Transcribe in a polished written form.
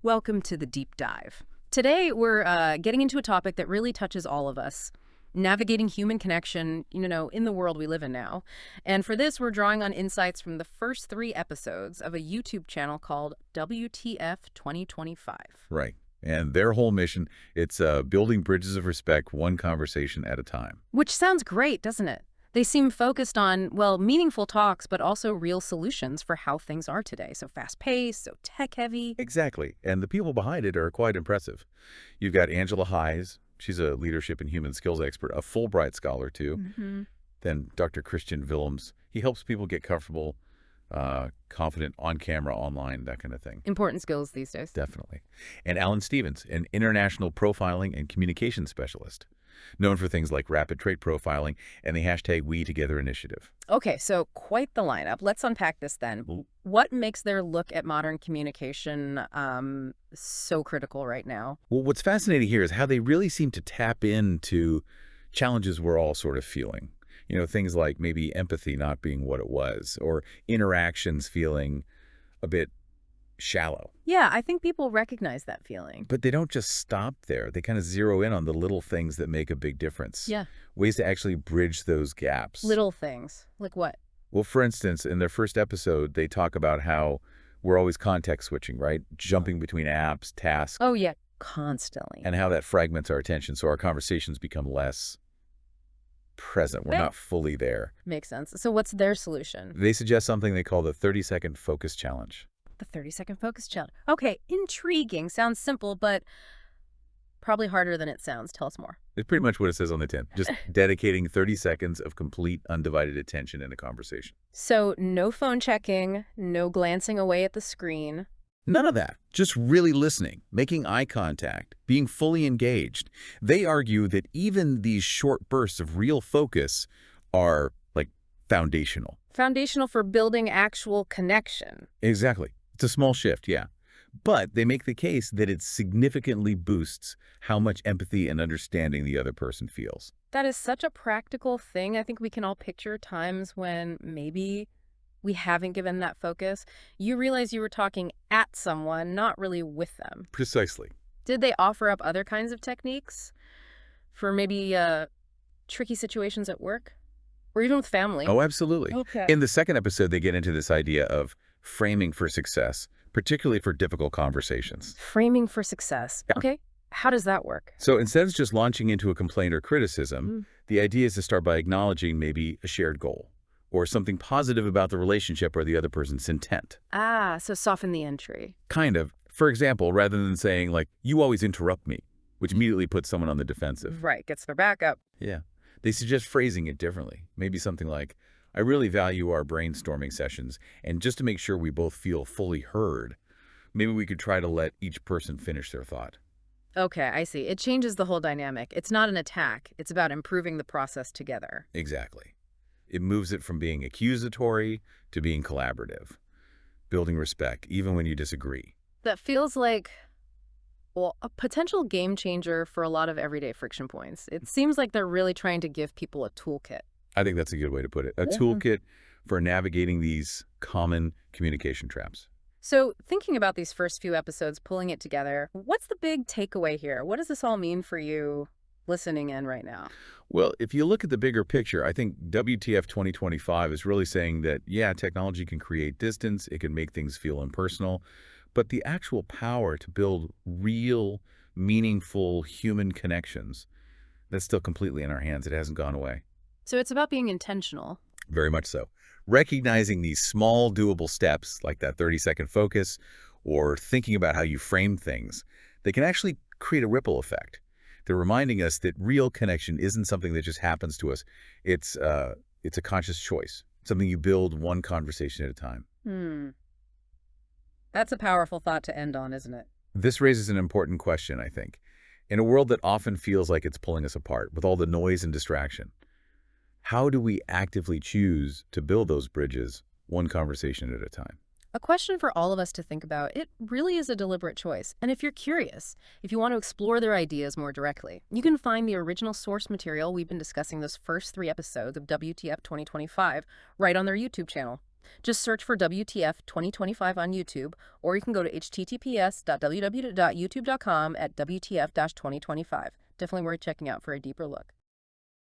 Welcome to the deep dive. Today, we're getting into a topic that really touches all of us, navigating human connection, in the world we live in now. And for this, we're drawing on insights from the first 3 episodes of a YouTube channel called WTF 2025. Right. And their whole mission, it's building bridges of respect, one conversation at a time. Which sounds great, doesn't it? They seem focused on, well, meaningful talks, but also real solutions for how things are today. So fast-paced, so tech-heavy. Exactly. And the people behind it are quite impressive. You've got Angela Heise. She's a leadership and human skills expert, a Fulbright scholar, too. Then Dr. Christiaan Willems. He helps people get comfortable, confident on camera, online, that kind of thing. Important skills these days. Definitely. And Alan Stevens, an international profiling and communication specialist, known for things like rapid trait profiling and the hashtag #WeTogether initiative. Okay, so quite the lineup. Let's unpack this then. What makes their look at modern communication so critical right now? Well, what's fascinating here is how they really seem to tap into challenges we're all sort of feeling. Things like maybe empathy not being what it was, or interactions feeling a bit shallow. Yeah, I think people recognize that feeling. But they don't just stop there. They kind of zero in on the little things that make a big difference. Yeah. Ways to actually bridge those gaps. Little things. Like what? Well, for instance, in their first episode, they talk about how we're always context switching, right? Jumping between apps, tasks. Oh, yeah, constantly. And how that fragments our attention, so our conversations become less present. We're not fully there. Makes sense. So what's their solution? They suggest something they call the 30-second focus challenge. The 30-second focus challenge. Okay, intriguing. Sounds simple, but probably harder than it sounds. Tell us more. It's pretty much what it says on the tin. Just dedicating 30 seconds of complete undivided attention in a conversation. So no phone checking, no glancing away at the screen. None of that. Just really listening, making eye contact, being fully engaged. They argue that even these short bursts of real focus are, foundational. Foundational for building actual connection. Exactly. It's a small shift, yeah. But they make the case that it significantly boosts how much empathy and understanding the other person feels. That is such a practical thing. I think we can all picture times when maybe we haven't given that focus. You realize you were talking at someone, not really with them. Precisely. Did they offer up other kinds of techniques for maybe tricky situations at work? Or even with family? Oh, absolutely. Okay. In the second episode, they get into this idea of framing for success, particularly for difficult conversations. Framing for success. Yeah. Okay. How does that work? So instead of just launching into a complaint or criticism, the idea is to start by acknowledging maybe a shared goal or something positive about the relationship or the other person's intent. Ah, so soften the entry. Kind of. For example, rather than saying, you always interrupt me, which immediately puts someone on the defensive. Right, gets their back up. Yeah. They suggest phrasing it differently. Maybe something like, I really value our brainstorming sessions, and just to make sure we both feel fully heard, maybe we could try to let each person finish their thought. Okay, I see. It changes the whole dynamic. It's not an attack. It's about improving the process together. Exactly. It moves it from being accusatory to being collaborative, building respect, even when you disagree. That feels like, well, a potential game changer for a lot of everyday friction points. It seems like they're really trying to give people a toolkit. I think that's a good way to put it. A toolkit for navigating these common communication traps. So thinking about these first few episodes, pulling it together, what's the big takeaway here? What does this all mean for you listening in right now? Well, if you look at the bigger picture, I think WTF 2025 is really saying that, yeah, technology can create distance, it can make things feel impersonal, but the actual power to build real, meaningful human connections, that's still completely in our hands. It hasn't gone away. So it's about being intentional. Very much so. Recognizing these small, doable steps, like that 30-second focus, or thinking about how you frame things, they can actually create a ripple effect. They're reminding us that real connection isn't something that just happens to us. It's a conscious choice, something you build one conversation at a time. That's a powerful thought to end on, isn't it? This raises an important question, I think. In a world that often feels like it's pulling us apart with all the noise and distraction, how do we actively choose to build those bridges one conversation at a time? A question for all of us to think about. It really is a deliberate choice. And if you're curious, if you want to explore their ideas more directly, you can find the original source material we've been discussing those first 3 episodes of WTF 2025 right on their YouTube channel. Just search for WTF 2025 on YouTube, or you can go to https://www.youtube.com at WTF-2025. Definitely worth checking out for a deeper look.